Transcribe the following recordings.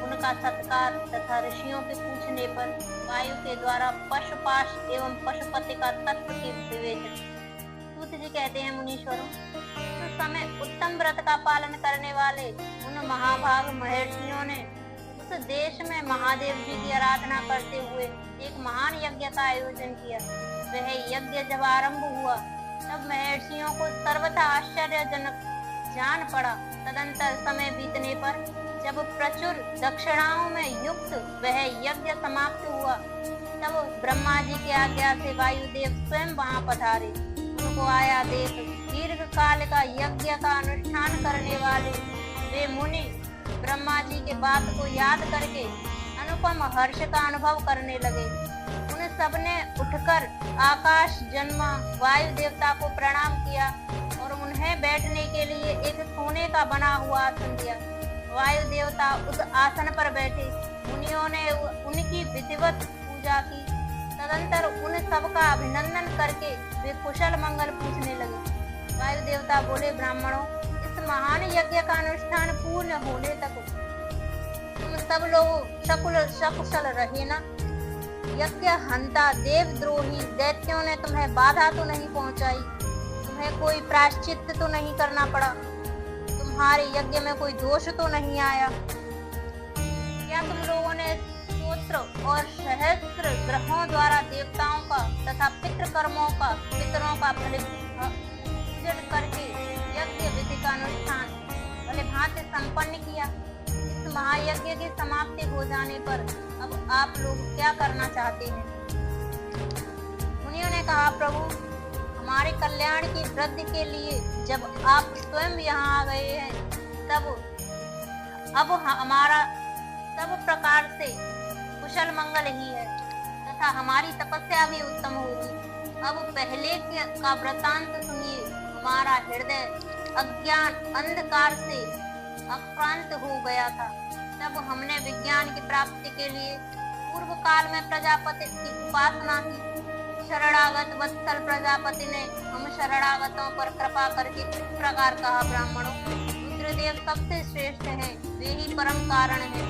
उनका सत्कार तथा ऋषियों के पूछने पर वायु के द्वारा पशुपाश एवं पशुपति का तत्व की विवेचन। सूत जी कहते हैं, मुनीश्वरों, उस समय उत्तम व्रत का पालन करने वाले उन महाभाग महर्षियों ने उस देश में महादेव जी की आराधना करते हुए एक महान यज्ञ का आयोजन किया। वह यज्ञ जब आरंभ हुआ तब महर्षियों को सर्वथा आश्चर्यजनक जान पड़ा। तदंतर समय बीतने पर जब प्रचुर दक्षिणाओं में युक्त वह यज्ञ समाप्त हुआ तब ब्रह्मा जी की आज्ञा से वायुदेव स्वयं वहां पधारे। उनको आया देख दीर्घ काल का यज्ञ का अनुष्ठान करने वाले वे मुनि ब्रह्मा जी के बात को याद करके अनुपम हर्ष का अनुभव करने लगे। उन सबने उठकर आकाश जन्मा वायु देवता को प्रणाम किया और उन्हें बैठने के लिए एक सोने का बना हुआ आसन दिया। वायु देवता उस आसन पर बैठे। मुनियों ने उनकी विधिवत पूजा की। तदंतर उन सबका अभिनंदन करके वे कुशल मंगल पूछने लगे। वायु देवता बोले, ब्राह्मणों, इस महान यज्ञ का अनुष्ठान पूर्ण होने तक तुम सब लोग सकुशल रहे ना? यज्ञ हंता देवद्रोही दैत्यों ने तुम्हें बाधा तो नहीं पहुंचाई? तुम्हें कोई प्रायश्चित तो नहीं करना पड़ा? तुम्हारे यज्ञ में कोई दोष तो नहीं आया? क्या तुम लोगों ने स्तोत्र और सहस्त्र ग्रहों द्वारा देवताओं का तथा पितृकर्मों का पितरों का पूजन करके यज्ञ विधि का अनुष्ठान भले भांति संपन्न किया? इस महायज्ञ की समाप्ति हो जाने पर अब आप लोग क्या करना चाहते हैं? मुनियों ने कहा, प्रभु, हमारे कल्याण की वृद्धि के लिए जब आप स्वयं यहाँ आ गए हैं तब अब हमारा सब प्रकार से कुशल मंगल ही है तथा हमारी तपस्या भी उत्तम होगी। अब पहले का वृतांत सुनिए। हमारा हृदय अज्ञान अंधकार से अक्रांत हो गया था। तब हमने विज्ञान की प्राप्ति के लिए पूर्व काल में प्रजापति की उपासना की। शरणागत वत्सल प्रजापति ने हम शरणागतों पर कृपा करके इस प्रकार कहा, ब्राह्मणों, रुद्रदेव सबसे श्रेष्ठ हैं, वे ही परम कारण हैं,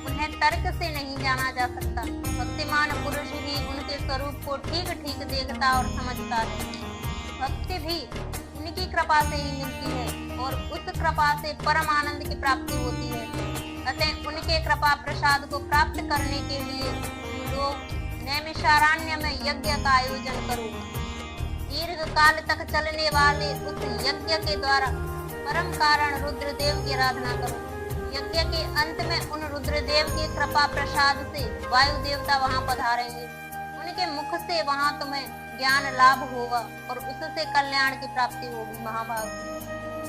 उन्हें तर्क से नहीं जाना जा सकता। भक्तिमान पुरुष ही उनके स्वरूप को ठीक ठीक देखता और समझता है। भक्ति भी उनकी कृपा से ही मिलती है और उस कृपा से परम आनंद की प्राप्ति होती है। अतः उनके कृपा प्रसाद को प्राप्त करने के लिए तुम लोग नैमिषारण्य में यज्ञ का आयोजन करो। दीर्घ काल तक चलने वाले उस यज्ञ के द्वारा परम कारण रुद्रदेव की आराधना करो। यज्ञ के अंत में उन रुद्रदेव के कृपा प्रसाद से वायु देवता वहां पधारेंगे। उनके मुख से वहां तुम्हें ज्ञान लाभ होगा और उससे कल्याण की प्राप्ति होगी। महाभाग,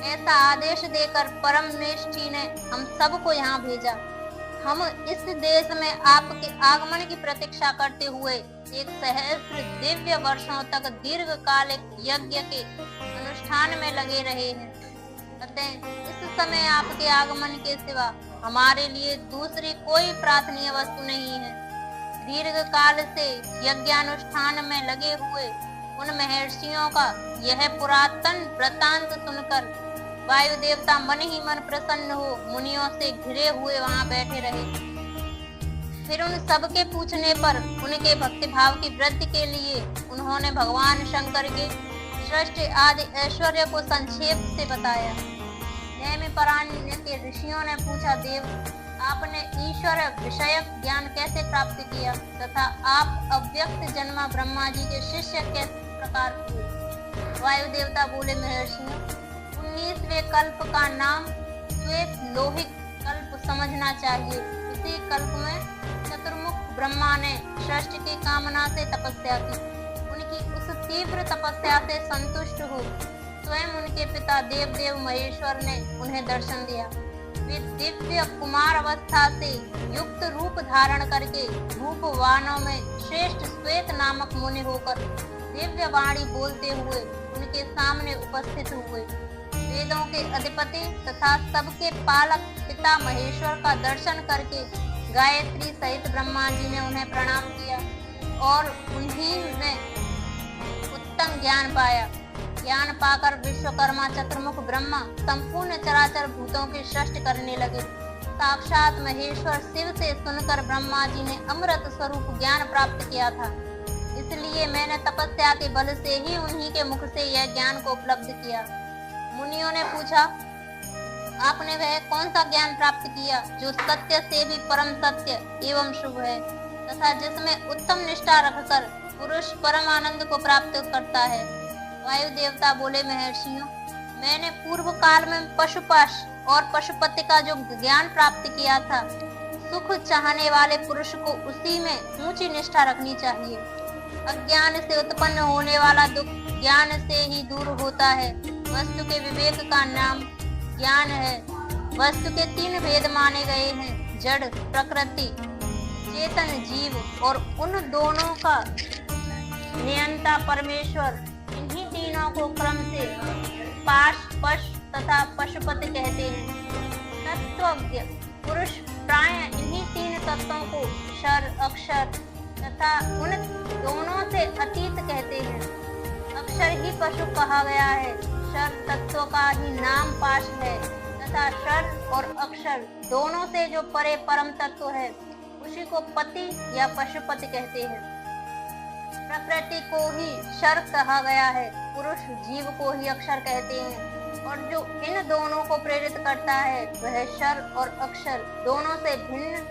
ऐसा आदेश देकर परमनिष्ठी ने हम सबको यहाँ भेजा। हम इस देश में आपके आगमन की प्रतीक्षा करते हुए एक सहस्त्र दिव्य वर्षों तक दीर्घकालिक यज्ञ के अनुष्ठान में लगे रहे हैं। अतः इस समय आपके आगमन के सिवा हमारे लिए दूसरी कोई प्रार्थनीय वस्तु नहीं है। दीर्घ काल से यज्ञानुष्ठान में लगे हुए उन महर्षियों का यह पुरातन वृतांत सुनकर वायु देवता मन ही मन प्रसन्न हो मुनियों से घिरे हुए वहां बैठे रहे। फिर उन सबके पूछने पर उनके भक्ति भाव की वृद्धि के लिए उन्होंने भगवान शंकर के सृष्टि आदि ऐश्वर्य को संक्षेप से बताया। नैमिषारण्य के ऋषियों ने पूछा, देव, आपने ईश्वर विषयक ज्ञान कैसे प्राप्त किया तथा आप अव्यक्त जन्मा ब्रह्मा जी के शिष्य किस प्रकार हुए? वायु देवता बोले, महर्षियों, 19वें कल्प का नाम श्वेत लोहित कल्प समझना चाहिए। इसी कल्प में चतुर्मुख ब्रह्मा ने सृष्टि की कामना से तपस्या की। उनकी उस तीव्र तपस्या से संतुष्ट हो स्वयं उनके पिता देवदेव महेश्वर ने उन्हें दर्शन दिया। वे दिव्य कुमार अवस्था से युक्त रूप धारण करके रूपवानों में श्रेष्ठ श्वेत नामक मुनि होकर दिव्य वाणी बोलते हुए उनके सामने उपस्थित हुए। वेदों के अधिपति तथा सबके पालक पिता महेश्वर का दर्शन करके गायत्री सहित ब्रह्मा जी ने उन्हें प्रणाम किया और उन्हीं ने उत्तम ज्ञान पाया। ज्ञान पाकर विश्वकर्मा चतुर्मुख ब्रह्मा संपूर्ण चराचर भूतों की सृष्टि करने लगे। साक्षात महेश्वर शिव से सुनकर ब्रह्मा जी ने अमृत स्वरूप ज्ञान प्राप्त किया था। इसलिए मैंने तपस्या के बल से ही उन्हीं के मुख से यह ज्ञान को उपलब्ध किया। मुनियों ने पूछा, आपने वह कौन सा ज्ञान प्राप्त किया जो सत्य से भी परम सत्य एवं शुभ है तथा जिसमें उत्तम निष्ठा रखकर पुरुष परम आनंद को प्राप्त करता है? वायु देवता बोले, महर्षियों, मैंने पूर्व काल में पशुपाश और पशुपति का जो ज्ञान प्राप्त किया था, सुख चाहने वाले पुरुष को उसी में ऊंची निष्ठा रखनी चाहिए। अज्ञान से उत्पन्न होने वाला दुख ज्ञान से ही दूर होता है। वस्तु के विवेक का नाम ज्ञान है। वस्तु के 3 भेद माने गए हैं, जड़, प्रकृति, चेतन जीव, और उन दोनों का नियंता परमेश्वर। इन्हीं तीनों को क्रम से पाश, पश तथा पशुपति कहते हैं। तत्वज्ञ पुरुष प्राय इन्हीं 3 तत्वों को क्षर, अक्षर तथा उन दोनों से अतीत कहते हैं। अक्षर ही पशु कहा गया है। क्षर तत्व का ही नाम पाश है तथा क्षर और अक्षर दोनों से जो परे परम तत्व है उसी को पति या पशुपति कहते हैं। प्रकृति को ही क्षर कहा गया है, पुरुष जीव को ही अक्षर कहते हैं, और जो इन दोनों को प्रेरित करता है वह क्षर और अक्षर दोनों से भिन्न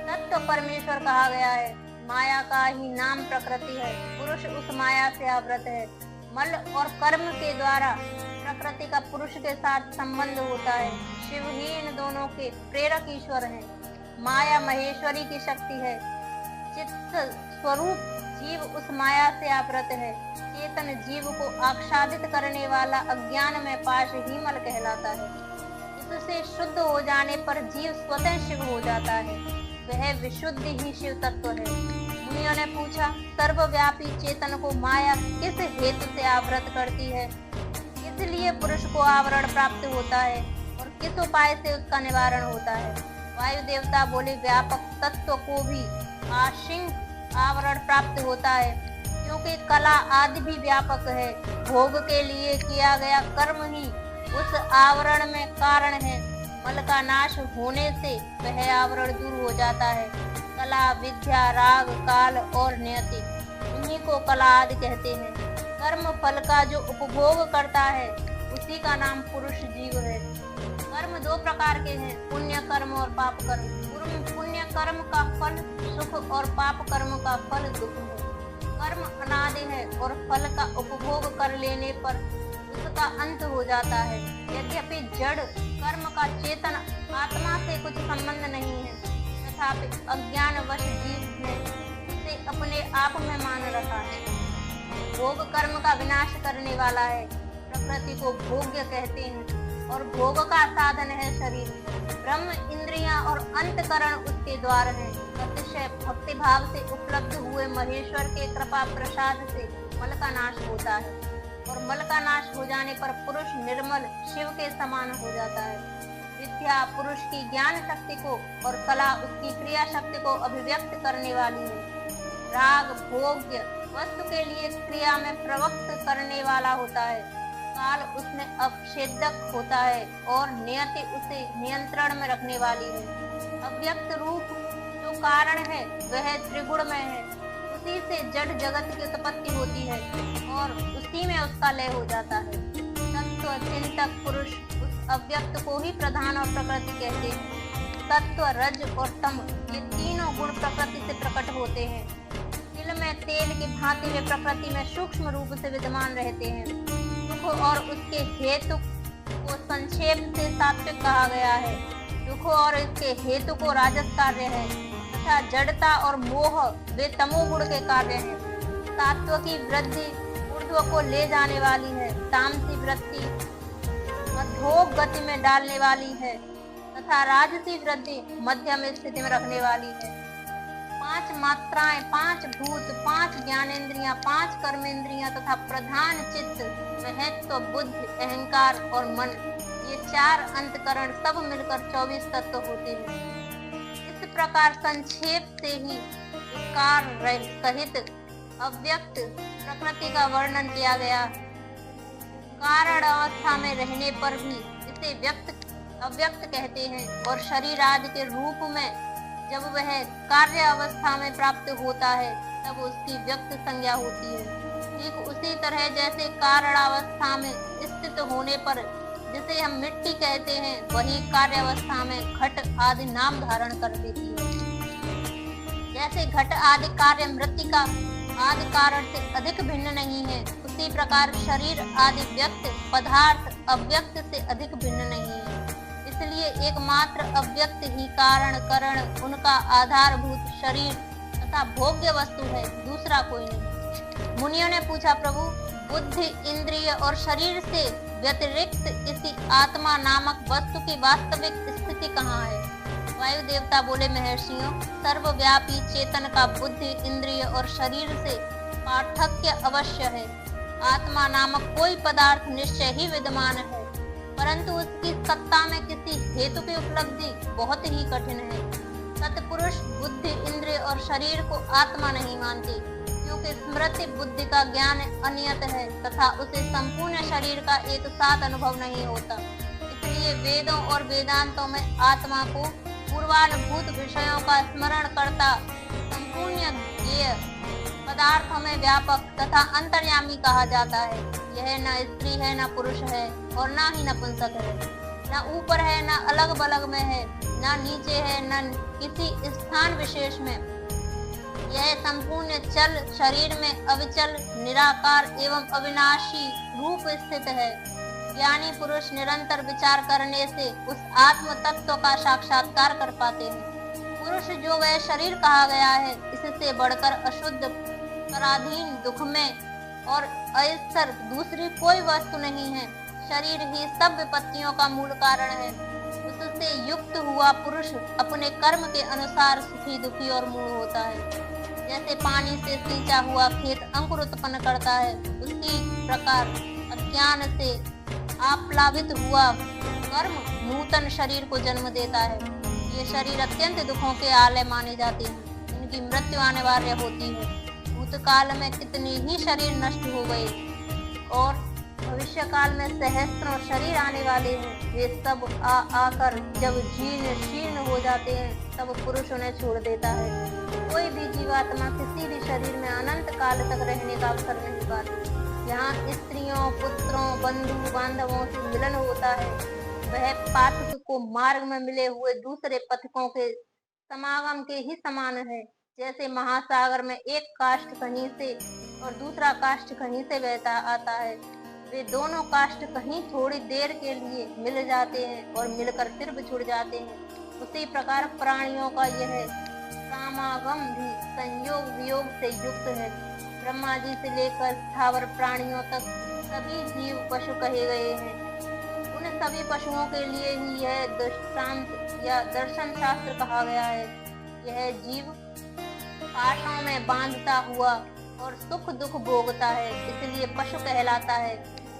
तत्व परमेश्वर कहा गया है। माया का ही नाम प्रकृति है। पुरुष उस माया से आवृत है। मल और कर्म के द्वारा प्रकृति का पुरुष के साथ संबंध होता है। शिव ही इन दोनों के प्रेरक ईश्वर हैं। माया महेश्वरी की शक्ति है। चित्त स्वरूप जीव उस माया से आवृत है। चेतन जीव को आच्छादित करने वाला अज्ञान में पाश ही मल कहलाता है। इससे शुद्ध हो जाने पर जीव स्वतः शिव हो जाता है। वह विशुद्ध ही शिव तत्व है। मुनियों ने पूछा, सर्वव्यापी चेतन को माया किस हेतु से आवृत करती है? इसलिए पुरुष को आवरण प्राप्त होता है और किस उपाय से उसका निवारण होता है? वायु देवता बोले, व्यापक तत्व को भी आशिंग आवरण प्राप्त होता है, क्योंकि कला आदि भी व्यापक है। भोग के लिए किया गया कर्म ही उस आवरण में कारण है। मल का नाश होने से वह आवरण दूर हो जाता है। कला, विद्या, राग, काल और नियति, इन्हीं को कला आदि कहते हैं। कर्म फल का जो उपभोग करता है उसी का नाम पुरुष जीव है। कर्म 2 प्रकार के हैं, पुण्य कर्म और पाप कर्म। पुण्य कर्म का फल सुख और पाप कर्म का फल दुख है। कर्म अनादि है और फल का उपभोग कर लेने पर उसका अंत हो जाता है। यद्यपि जड़ कर्म का चेतन आत्मा से कुछ संबंध नहीं है, तथापि अज्ञानवश जीव ने इसे अपने आप में मान रखा है। भोग कर्म का विनाश करने वाला है। प्रकृति को भोग्य कहते हैं और भोग का साधन है शरीर। ब्रह्म, इंद्रियां और अंतकरण उसके द्वार हैं। अतिशय भक्ति भाव से उपलब्ध हुए महेश्वर के कृपा प्रसाद से मल का नाश होता है और मल का नाश हो जाने पर पुरुष निर्मल शिव के समान हो जाता है। विद्या पुरुष की ज्ञान शक्ति को और कला उसकी क्रिया शक्ति को अभिव्यक्त करने वाली है। राग भोग्य वस्तु के लिए क्रिया में प्रवक्त करने वाला होता है। काल उसमें अपछेदक होता है और नियति उसे नियंत्रण में रखने वाली है। अव्यक्त रूप जो कारण है वह त्रिगुणमय है। उसी से जड़ जगत की उत्पत्ति होती है और उसी में उसका लय हो जाता है। तत्व चिंतक पुरुष उस अव्यक्त को ही प्रधान और प्रकृति कहते हैं। तत्व, रज और तम, ये तीनों गुण प्रकृति से प्रकट होते हैं। तिल में तेल की भांति वे प्रकृति में सूक्ष्म रूप से विद्यमान रहते हैं। दुख और उसके हेतु को संक्षेप से सात्विक कहा गया है। दुख और इसके हेतु को राजस कार्य है तथा जड़ता और मोह वे तमोगुण के कार्य हैं। सात्व की वृद्धि ऊर्ध्व को ले जाने वाली है। तामसी वृद्धि मध्योग गति में डालने वाली है तथा राजसी वृद्धि मध्यम स्थिति में रखने वाली है। 5 मात्राएं, 5 भूत, 5 ज्ञानेंद्रियां, 5 कर्मेंद्रियां तथा प्रधान चित्त, महत्व, बुद्धि, अहंकार और मन, ये 4 अंतकरण सब मिलकर 24 तत्व होते हैं। इस प्रकार संक्षेप से ही विकार सहित अव्यक्त प्रकृति का वर्णन किया गया। कारण अवस्था में रहने पर भी इसे व्यक्त अव्यक्त कहते हैं, और शरीर आदि के रूप में जब वह कार्य अवस्था में प्राप्त होता है तब उसकी व्यक्त संज्ञा होती है। ठीक उसी तरह जैसे कारणावस्था में स्थित होने पर जिसे हम मिट्टी कहते हैं, वही कार्यावस्था में घट आदि नाम धारण कर देती है। जैसे घट आदि कार्य मृत्तिका आदि कारण से अधिक भिन्न नहीं है, उसी प्रकार शरीर आदि व्यक्त पदार्थ अव्यक्त से अधिक भिन्न नहीं है। इसलिए एकमात्र अव्यक्त ही कारण करण उनका आधारभूत शरीर तथा भोग्य वस्तु है, दूसरा कोई नहीं। मुनियों ने पूछा, प्रभु बुद्धि इंद्रिय और शरीर से व्यतिरिक्त इसी आत्मा नामक वस्तु की वास्तविक स्थिति कहाँ है? वायु देवता बोले, महर्षियों, सर्वव्यापी चेतन का बुद्धि इंद्रिय और शरीर से पार्थक्य अवश्य है। आत्मा नामक कोई पदार्थ निश्चय ही विद्यमान है, परंतु उसकी सत्ता में किसी हेतु की उपलब्धि बहुत ही कठिन है। सत्पुरुष बुद्धि इंद्रिय और शरीर को आत्मा नहीं मानते, क्योंकि स्मृति बुद्धि का ज्ञान अनियत है तथा उसे संपूर्ण शरीर का एक साथ अनुभव नहीं होता। इसलिए वेदों और वेदांतों में आत्मा को पूर्वानुभूत विषयों का स्मरण करता संपूर्ण ज्ञेय पदार्थों में व्यापक तथा अंतर्यामी कहा जाता है। यह न स्त्री है, न पुरुष है, और न ही नपुंसक है, न ऊपर है, न अलग बलग में है, न नीचे है, न किसी स्थान विशेष में। यह संपूर्ण चल शरीर में अविचल निराकार एवं अविनाशी रूप स्थित है। ज्ञानी पुरुष निरंतर विचार करने से उस आत्म तत्व का साक्षात्कार कर पाते हैं। पुरुष जो वह शरीर कहा गया है, इससे बढ़कर अशुद्ध पराधीन दुख में और अस्थर दूसरी कोई वस्तु नहीं है। शरीर ही सब विपत्तियों का मूल कारण है। उससे युक्त हुआ पुरुष अपने कर्म के अनुसार सुखी दुखी और मूढ़ होता है। जैसे पानी से सींचा हुआ खेत अंकुर उत्पन्न करता है, उसी प्रकार अज्ञान से आप्लावित हुआ कर्म नूतन शरीर को जन्म देता है। ये शरीर अत्यंत दुखों के आलय माने जाते हैं। इनकी मृत्यु अनिवार्य होती है। भूतकाल में कितने ही शरीर नष्ट हो गए और भविष्य काल में सहस्त्रों शरीर आने वाले हैं। वे सब आकर जब जीर्ण शीर्ण हो जाते हैं, तब पुरुष उन्हें छोड़ देता है। कोई भी जीवात्मा किसी भी शरीर में अनंत काल तक रहने का अवसर नहीं पाती। यहाँ स्त्रियों, पुत्रों, बंधु बांधवों से मिलन होता है। वह पाठक को मार्ग में मिले हुए दूसरे पथिकों के समागम के ही समान है। जैसे महासागर में एक काष्ठ कहीं से और दूसरा काष्ठ कहीं से बहता आता है, वे दोनों काष्ठ कहीं थोड़ी देर के लिए मिल जाते हैं और मिलकर फिर बिछुड़ जाते हैं। उसी प्रकार प्राणियों का यह समागम भी संयोग वियोग से युक्त है। ब्रह्मा जी से लेकर स्थावर प्राणियों तक सभी जीव पशु कहे गए हैं। उन सभी पशुओं के लिए ही यह दृष्टांत या दर्शन शास्त्र कहा गया है। यह जीव पाशों में बांधता हुआ और सुख दुख भोगता है, इसलिए पशु कहलाता है।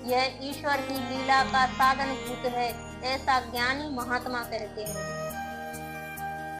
यह ईश्वर की लीला का साधन भूत है, ऐसा ज्ञानी महात्मा कहते हैं।